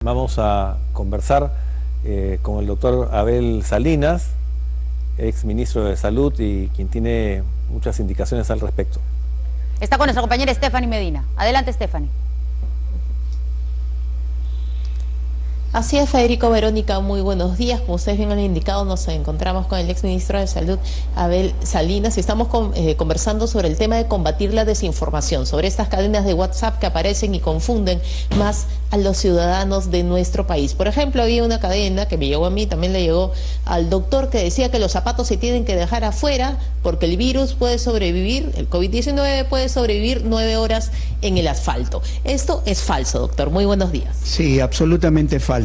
Vamos a conversar con el doctor Abel Salinas, ex ministro de Salud y quien tiene muchas indicaciones al respecto. Está con nuestra compañera Stephanie Medina. Adelante, Stephanie. Así es, Federico, Verónica, muy buenos días. Como ustedes bien han indicado, nos encontramos con el exministro de Salud, Abel Salinas, y estamos conversando sobre el tema de combatir la desinformación, sobre estas cadenas de WhatsApp que aparecen y confunden más a los ciudadanos de nuestro país. Por ejemplo, había una cadena que me llegó a mí, también le llegó al doctor, que decía que los zapatos se tienen que dejar afuera porque el virus puede sobrevivir, el COVID-19 puede sobrevivir 9 horas en el asfalto. Esto es falso, doctor. Muy buenos días. Sí, absolutamente falso.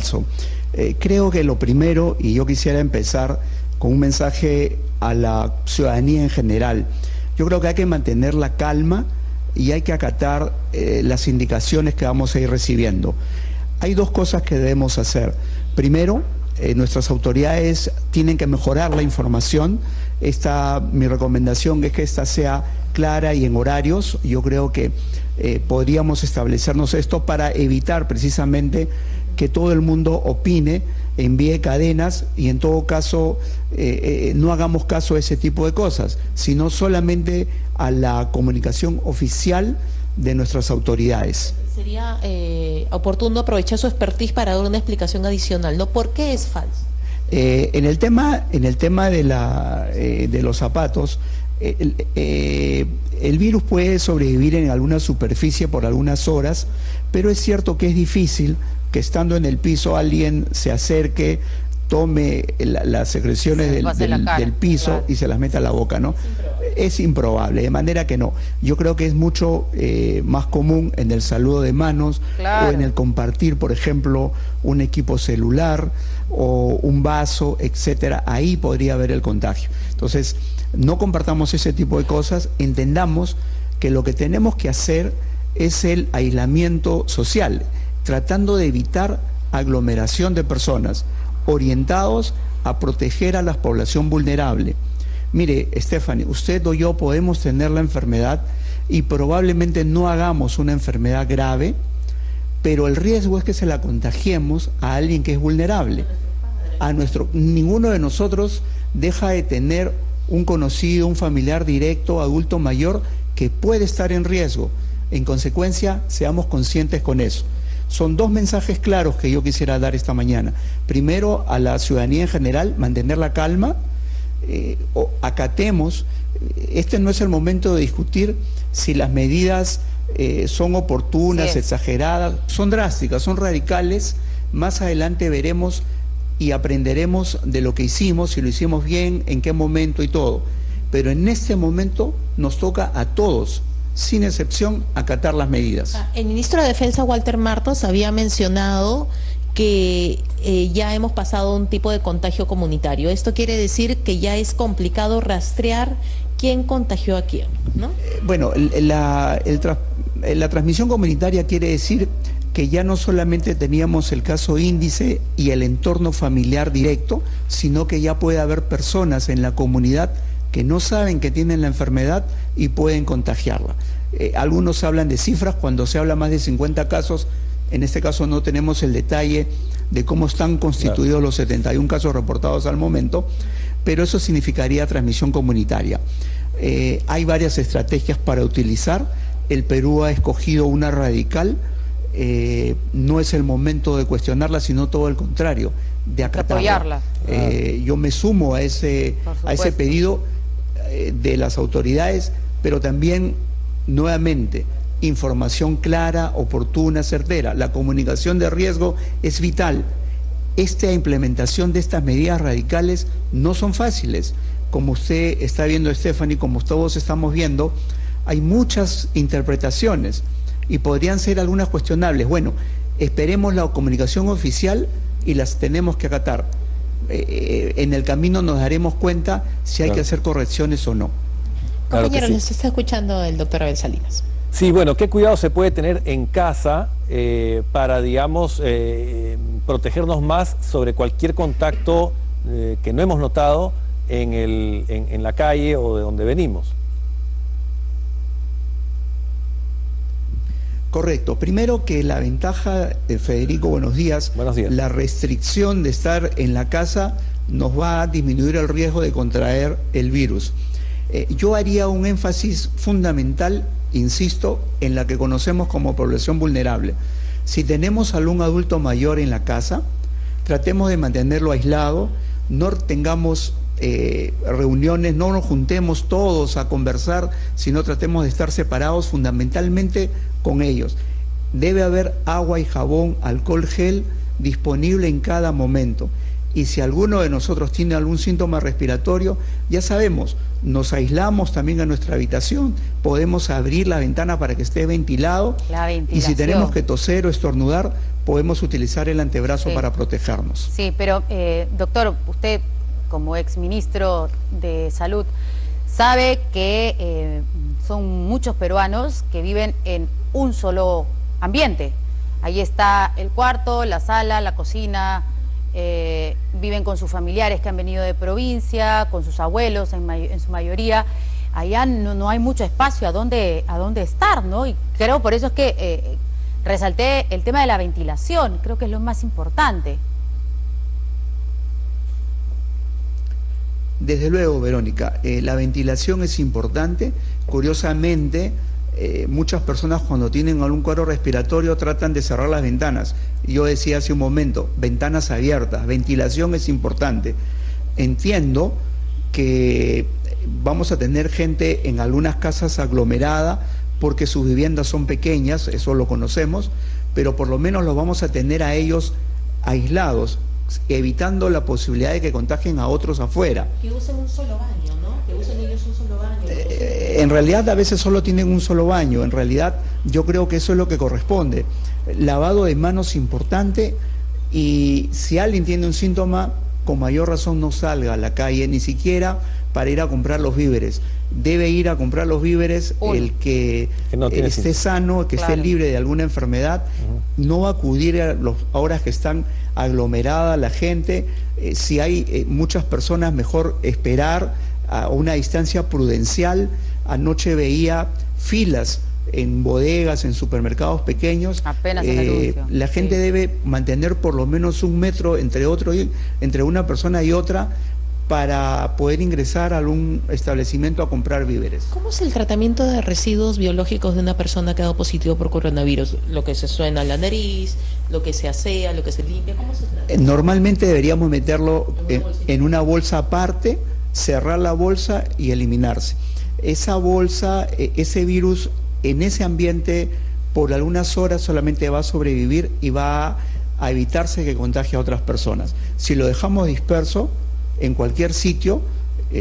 Creo que lo primero, y yo quisiera empezar con un mensaje a la ciudadanía en general, yo creo que hay que mantener la calma y hay que acatar las indicaciones que vamos a ir recibiendo. Hay dos cosas que debemos hacer. Primero, nuestras autoridades tienen que mejorar la información. Mi recomendación es que esta sea clara y en horarios. Yo creo que podríamos establecernos esto para evitar precisamente que todo el mundo opine, envíe cadenas y en todo caso no hagamos caso a ese tipo de cosas, sino solamente a la comunicación oficial de nuestras autoridades. Sería oportuno aprovechar su expertise para dar una explicación adicional, ¿no? ¿Por qué es falso? En el tema de los zapatos, el virus puede sobrevivir en alguna superficie por algunas horas, pero es cierto que es difícil que estando en el piso alguien se acerque, tome las secreciones del piso, claro, y se las meta a la boca, ¿no? Es improbable, de manera que no. Yo creo que es mucho más común en el saludo de manos, claro, o en el compartir, por ejemplo, un equipo celular o un vaso, etcétera. Ahí podría haber el contagio. Entonces, no compartamos ese tipo de cosas, entendamos que lo que tenemos que hacer es el aislamiento social, tratando de evitar aglomeración de personas, orientados a proteger a la población vulnerable. Mire, Stephanie, usted o yo podemos tener la enfermedad y probablemente no hagamos una enfermedad grave, pero el riesgo es que se la contagiemos a alguien que es vulnerable. Ninguno de nosotros deja de tener un conocido, un familiar directo, adulto mayor, que puede estar en riesgo. En consecuencia, seamos conscientes con eso. Son dos mensajes claros que yo quisiera dar esta mañana. Primero, a la ciudadanía en general, mantener la calma, acatemos. Este no es el momento de discutir si las medidas son oportunas, sí, exageradas, son drásticas, son radicales. Más adelante veremos y aprenderemos de lo que hicimos, si lo hicimos bien, en qué momento y todo. Pero en este momento nos toca a todos, sin excepción, acatar las medidas. El ministro de Defensa, Walter Martos, había mencionado que ya hemos pasado un tipo de contagio comunitario. Esto quiere decir que ya es complicado rastrear quién contagió a quién, ¿no? Bueno, la transmisión comunitaria quiere decir que ya no solamente teníamos el caso índice y el entorno familiar directo, sino que ya puede haber personas en la comunidad que no saben que tienen la enfermedad y pueden contagiarla. Algunos hablan de cifras, cuando se habla más de 50 casos, en este caso no tenemos el detalle de cómo están constituidos, claro, los 71 casos reportados al momento, pero eso significaría transmisión comunitaria. Hay varias estrategias para utilizar. El Perú ha escogido una radical. No es el momento de cuestionarla, sino todo el contrario, de acatarla. Yo me sumo a ese pedido de las autoridades, pero también, nuevamente, información clara, oportuna, certera. La comunicación de riesgo es vital. Esta implementación de estas medidas radicales no son fáciles. Como usted está viendo, Stephanie, como todos estamos viendo, hay muchas interpretaciones y podrían ser algunas cuestionables. Bueno, esperemos la comunicación oficial y las tenemos que acatar. En el camino nos daremos cuenta si hay, claro, que hacer correcciones o no. Claro. Compañero, nos está escuchando el doctor Abel Salinas. Sí, bueno, ¿qué cuidado se puede tener en casa para, digamos, protegernos más sobre cualquier contacto que no hemos notado en la calle o de donde venimos? Correcto. Primero que la ventaja, Federico, buenos días. Buenos días. La restricción de estar en la casa nos va a disminuir el riesgo de contraer el virus. Yo haría un énfasis fundamental, insisto, en la que conocemos como población vulnerable. Si tenemos algún adulto mayor en la casa, tratemos de mantenerlo aislado, no tengamos reuniones, no nos juntemos todos a conversar, sino tratemos de estar separados fundamentalmente con ellos. Debe haber agua y jabón, alcohol gel disponible en cada momento. Y si alguno de nosotros tiene algún síntoma respiratorio, ya sabemos, nos aislamos también en nuestra habitación, podemos abrir la ventana para que esté ventilado. Y si tenemos que toser o estornudar, podemos utilizar el antebrazo para protegernos. Sí, pero doctor, usted como exministro de Salud sabe que son muchos peruanos que viven en un solo ambiente. Ahí está el cuarto, la sala, la cocina. Viven con sus familiares que han venido de provincia, con sus abuelos en su mayoría. Allá no hay mucho espacio a dónde estar, ¿no? Y creo por eso es que resalté el tema de la ventilación, creo que es lo más importante. Desde luego, Verónica, la ventilación es importante. Curiosamente, muchas personas cuando tienen algún cuadro respiratorio tratan de cerrar las ventanas. Yo decía hace un momento, ventanas abiertas, ventilación es importante. Entiendo que vamos a tener gente en algunas casas aglomerada porque sus viviendas son pequeñas, eso lo conocemos, pero por lo menos los vamos a tener a ellos aislados, evitando la posibilidad de que contagien a otros afuera. Que usen un solo baño, ¿no? Que usen ellos un solo baño. En realidad a veces solo tienen un solo baño, en realidad yo creo que eso es lo que corresponde. Lavado de manos importante, y si alguien tiene un síntoma, con mayor razón no salga a la calle, ni siquiera para ir a comprar los víveres. Debe ir a comprar los víveres el que no esté sano, que esté libre de alguna enfermedad, no acudir a las horas que están aglomerada la gente. Si hay muchas personas, mejor esperar a una distancia prudencial. Anoche veía filas en bodegas, en supermercados pequeños. Apenas en el la gente debe mantener por lo menos 1 metro entre una persona y otra para poder ingresar a algún establecimiento a comprar víveres. ¿Cómo es el tratamiento de residuos biológicos de una persona que ha dado positivo por coronavirus? Lo que se suena a la nariz, lo que se asea, lo que se limpia, ¿cómo se trata? Normalmente deberíamos meterlo en una bolsa aparte, cerrar la bolsa y eliminarse. Esa bolsa, ese virus en ese ambiente por algunas horas solamente va a sobrevivir y va a evitarse que contagie a otras personas. Si lo dejamos disperso en cualquier sitio,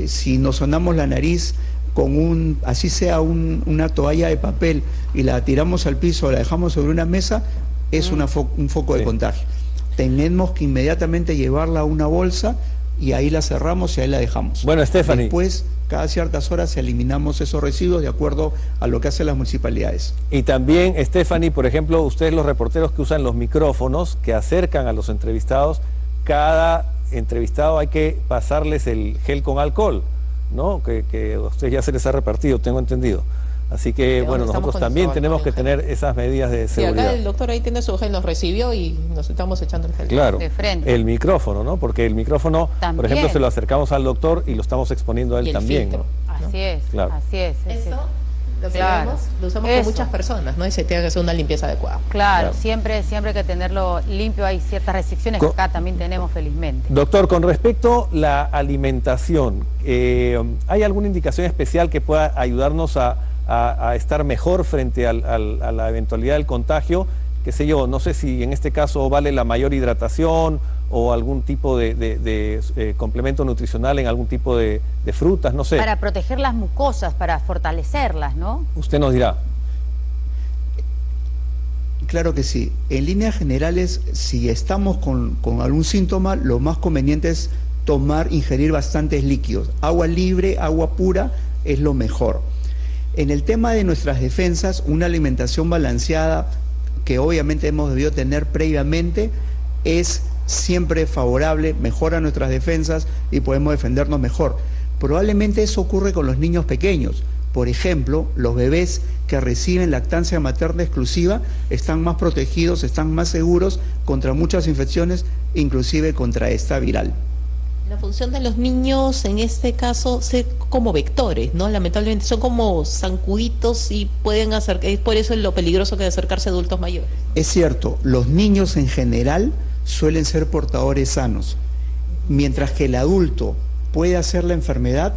si nos sonamos la nariz con así sea una toalla de papel y la tiramos al piso o la dejamos sobre una mesa, es un foco de contagio. Tenemos que inmediatamente llevarla a una bolsa y ahí la cerramos y ahí la dejamos. Bueno, Stephanie. Después, cada ciertas horas eliminamos esos residuos de acuerdo a lo que hacen las municipalidades. Y también, Stephanie, por ejemplo, ustedes los reporteros que usan los micrófonos, que acercan a los entrevistados, cada entrevistado hay que pasarles el gel con alcohol, ¿no? Que a ustedes ya se les ha repartido, tengo entendido. Así que, bueno, nosotros también tenemos que tener esas medidas de seguridad. Y acá el doctor ahí tiene su gel, nos recibió y nos estamos echando el gel. Claro, de frente. El micrófono, ¿no? Porque el micrófono, también, por ejemplo, se lo acercamos al doctor y lo estamos exponiendo a él también, filtro, ¿no? Así es, claro. Así es. Eso lo usamos con muchas personas, ¿no? Y se tiene que hacer una limpieza adecuada. Claro, siempre hay que tenerlo limpio. Hay ciertas restricciones que acá también tenemos, felizmente. Doctor, con respecto a la alimentación, ¿hay alguna indicación especial que pueda ayudarnos a estar mejor frente a la eventualidad del contagio? Qué sé yo, no sé si en este caso vale la mayor hidratación o algún tipo de complemento nutricional en algún tipo de frutas, no sé. Para proteger las mucosas, para fortalecerlas, ¿no? Usted nos dirá. Claro que sí. En líneas generales, si estamos con algún síntoma, lo más conveniente es ingerir bastantes líquidos. Agua libre, agua pura es lo mejor. En el tema de nuestras defensas, una alimentación balanceada, que obviamente hemos debido tener previamente, es siempre favorable, mejora nuestras defensas y podemos defendernos mejor. Probablemente eso ocurre con los niños pequeños. Por ejemplo, los bebés que reciben lactancia materna exclusiva están más protegidos, están más seguros contra muchas infecciones, inclusive contra esta viral. La función de los niños en este caso es como vectores, ¿no? Lamentablemente son como zancuditos y pueden acercar, es por eso lo peligroso que es acercarse a adultos mayores. Es cierto, los niños en general suelen ser portadores sanos, mientras que el adulto puede hacer la enfermedad.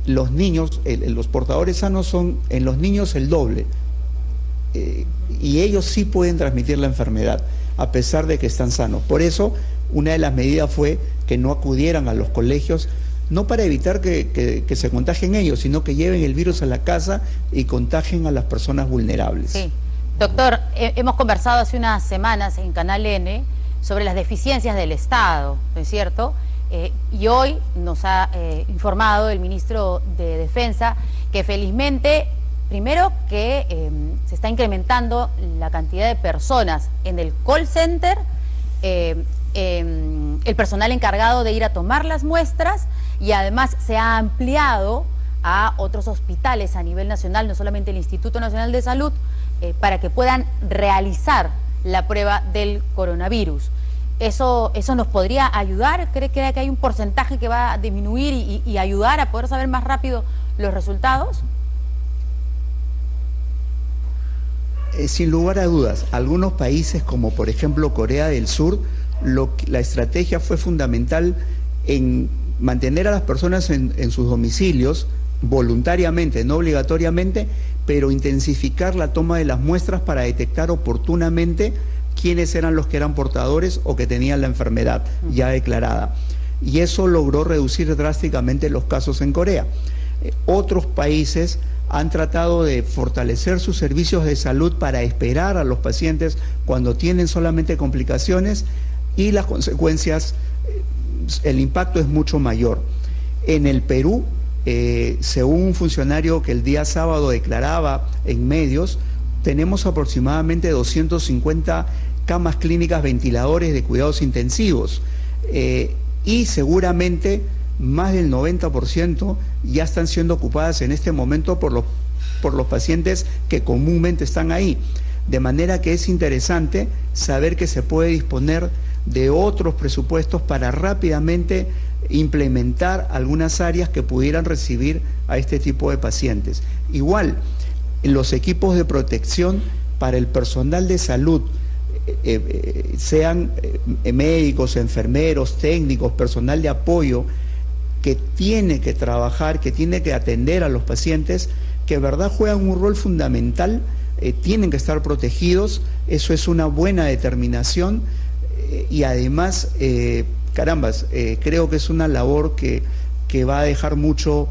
Los niños, los portadores sanos son en los niños el doble, y ellos sí pueden transmitir la enfermedad a pesar de que están sanos. Por eso una de las medidas fue que no acudieran a los colegios, no para evitar que se contagien ellos, sino que lleven el virus a la casa y contagien a las personas vulnerables. Sí. Doctor, hemos conversado hace unas semanas en Canal N sobre las deficiencias del Estado, ¿no es cierto? Y hoy nos ha informado el ministro de Defensa que felizmente, primero que se está incrementando la cantidad de personas en el call center, el personal encargado de ir a tomar las muestras, y además se ha ampliado a otros hospitales a nivel nacional, no solamente el Instituto Nacional de Salud, para que puedan realizar la prueba del coronavirus. ¿Eso nos podría ayudar? ¿Cree que hay un porcentaje que va a disminuir y ayudar a poder saber más rápido los resultados? Sin lugar a dudas, algunos países como por ejemplo Corea del Sur, la estrategia fue fundamental en mantener a las personas en sus domicilios voluntariamente, no obligatoriamente, pero intensificar la toma de las muestras para detectar oportunamente quiénes eran los que eran portadores o que tenían la enfermedad ya declarada. Y eso logró reducir drásticamente los casos en Corea. Otros países han tratado de fortalecer sus servicios de salud para esperar a los pacientes cuando tienen solamente complicaciones, y las consecuencias, el impacto es mucho mayor. En el Perú, según un funcionario que el día sábado declaraba en medios, tenemos aproximadamente 250 camas clínicas, ventiladores de cuidados intensivos, y seguramente más del 90% ya están siendo ocupadas en este momento por los pacientes que comúnmente están ahí. De manera que es interesante saber que se puede disponer de otros presupuestos para rápidamente implementar algunas áreas que pudieran recibir a este tipo de pacientes. Igual, los equipos de protección para el personal de salud, sean médicos, enfermeros, técnicos, personal de apoyo, que tiene que trabajar, que tiene que atender a los pacientes, que de verdad juegan un rol fundamental, tienen que estar protegidos. Eso es una buena determinación, y además, carambas, creo que es una labor que va a dejar mucho,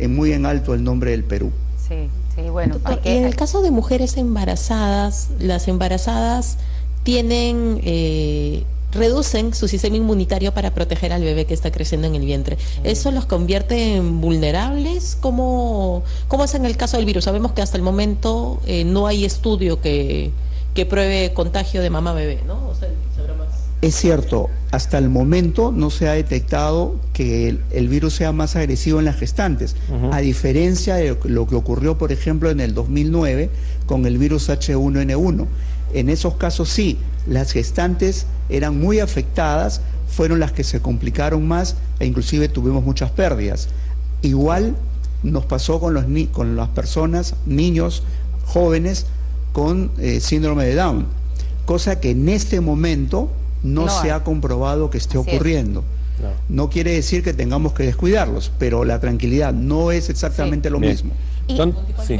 muy en alto el nombre del Perú. Sí, sí, bueno. Doctor, y en el caso de mujeres embarazadas, las embarazadas tienen, reducen su sistema inmunitario para proteger al bebé que está creciendo en el vientre. ¿Eso los convierte en vulnerables? ¿Cómo es en el caso del virus? Sabemos que hasta el momento no hay estudio que pruebe contagio de mamá-bebé, ¿no? O sea, ¿sabrá más? Es cierto, hasta el momento no se ha detectado que el virus sea más agresivo en las gestantes, a diferencia de lo que ocurrió, por ejemplo, en el 2009 con el virus H1N1. En esos casos sí, las gestantes eran muy afectadas, fueron las que se complicaron más e inclusive tuvimos muchas pérdidas. Igual nos pasó con las personas, niños, jóvenes con síndrome de Down, cosa que en este momento no se ha comprobado que esté ocurriendo. No quiere decir que tengamos que descuidarlos, pero la tranquilidad no es exactamente lo mismo. Y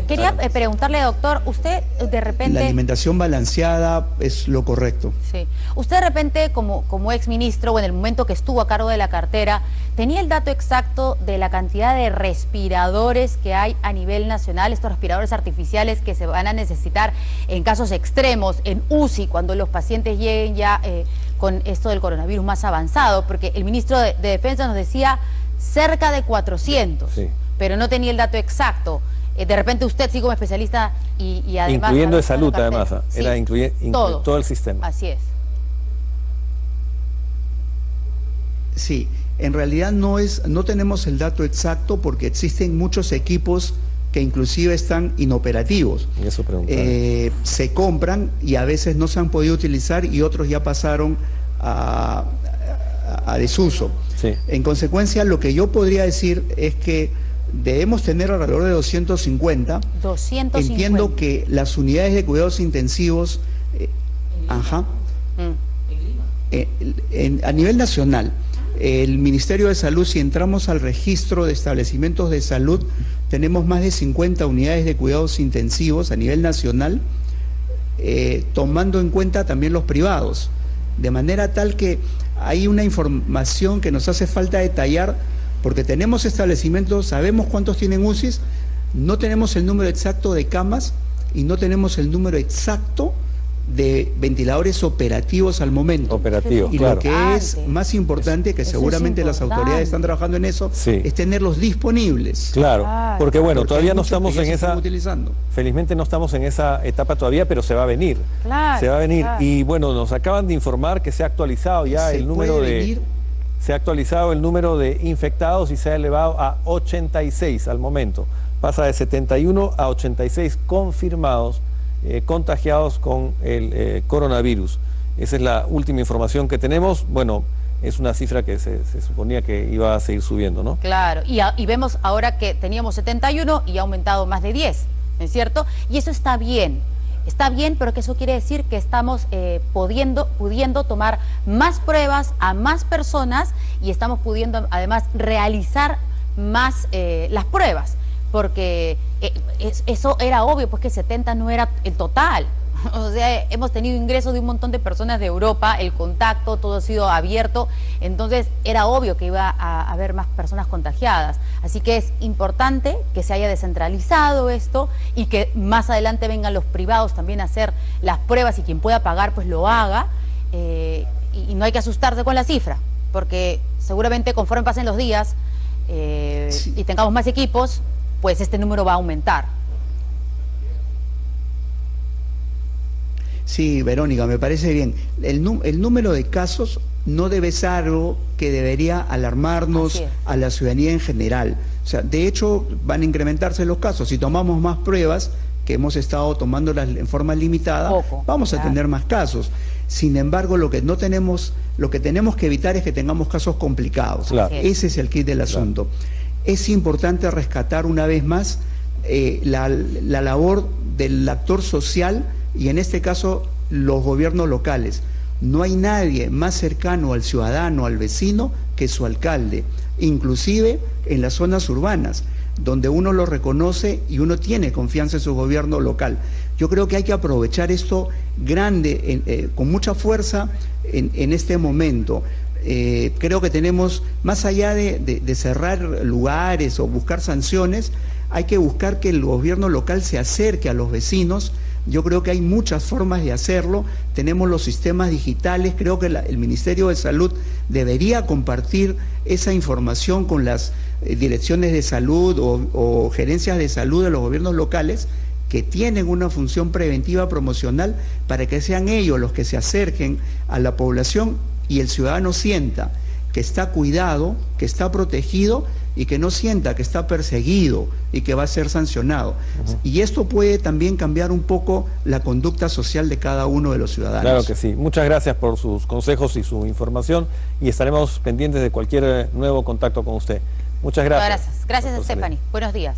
quería preguntarle, doctor, usted de repente... La alimentación balanceada es lo correcto. Sí. Usted de repente, como exministro, o en el momento que estuvo a cargo de la cartera, ¿tenía el dato exacto de la cantidad de respiradores que hay a nivel nacional, estos respiradores artificiales que se van a necesitar en casos extremos, en UCI, cuando los pacientes lleguen ya con esto del coronavirus más avanzado? Porque el ministro de Defensa nos decía cerca de 400, pero no tenía el dato exacto. De repente usted, sí, como especialista y además... Incluyendo de salud, además, era incluir todo el sistema. Así es. Sí, en realidad no tenemos el dato exacto porque existen muchos equipos que inclusive están inoperativos. Eso se compran y a veces no se han podido utilizar y otros ya pasaron a desuso. Sí. En consecuencia, lo que yo podría decir es que debemos tener alrededor de 250. 250. Entiendo que las unidades de cuidados intensivos, a nivel nacional, el Ministerio de Salud, si entramos al registro de establecimientos de salud, tenemos más de 50 unidades de cuidados intensivos a nivel nacional, tomando en cuenta también los privados, de manera tal que hay una información que nos hace falta detallar, porque tenemos establecimientos, sabemos cuántos tienen UCIs, no tenemos el número exacto de camas y no tenemos el número exacto de ventiladores operativos al momento. Operativos, y claro. lo que es más importante, que seguramente las autoridades están trabajando en eso, sí, es tenerlos disponibles. Claro, porque bueno, porque todavía no estamos en esa... utilizando. Felizmente no estamos en esa etapa todavía, pero se va a venir. Claro, se va a venir. Claro. Y bueno, nos acaban de informar que se ha actualizado ya el número de... Se ha actualizado el número de infectados y se ha elevado a 86 al momento. Pasa de 71 a 86 confirmados, contagiados con el coronavirus. Esa es la última información que tenemos. Bueno, es una cifra que se suponía que iba a seguir subiendo, ¿no? Claro, y vemos ahora que teníamos 71 y ha aumentado más de 10, ¿no es cierto? Y eso está bien, pero que eso quiere decir que estamos pudiendo tomar más pruebas a más personas y estamos pudiendo además realizar más las pruebas, porque eso era obvio, pues que 70 no era el total. O sea, hemos tenido ingresos de un montón de personas de Europa, el contacto, todo ha sido abierto, entonces era obvio que iba a haber más personas contagiadas. Así que es importante que se haya descentralizado esto y que más adelante vengan los privados también a hacer las pruebas y quien pueda pagar pues lo haga. Y no hay que asustarse con la cifra, porque seguramente conforme pasen los días Sí. y tengamos más equipos, pues este número va a aumentar. Sí, Verónica, me parece bien. El número de casos no debe ser algo que debería alarmarnos a la ciudadanía en general. O sea, de hecho, van a incrementarse los casos. Si tomamos más pruebas, que hemos estado tomándolas en forma limitada, vamos a tener más casos. Sin embargo, lo que tenemos que evitar es que tengamos casos complicados. Claro. Ese es el kit del asunto. Es importante rescatar una vez más la labor del actor social, y en este caso los gobiernos locales. No hay nadie más cercano al ciudadano, al vecino, que su alcalde, inclusive en las zonas urbanas, donde uno lo reconoce y uno tiene confianza en su gobierno local. Yo creo que hay que aprovechar esto grande, con mucha fuerza en este momento. Creo que tenemos, más allá de cerrar lugares o buscar sanciones, hay que buscar que el gobierno local se acerque a los vecinos. Yo creo que hay muchas formas de hacerlo. Tenemos los sistemas digitales. Creo que el Ministerio de Salud debería compartir esa información con las direcciones de salud o gerencias de salud de los gobiernos locales, que tienen una función preventiva promocional, para que sean ellos los que se acerquen a la población y el ciudadano sienta que está cuidado, que está protegido, y que no sienta que está perseguido y que va a ser sancionado. Y esto puede también cambiar un poco la conducta social de cada uno de los ciudadanos. Claro que sí. Muchas gracias por sus consejos y su información, y estaremos pendientes de cualquier nuevo contacto con usted. Muchas gracias. Gracias, Stephanie. Buenos días.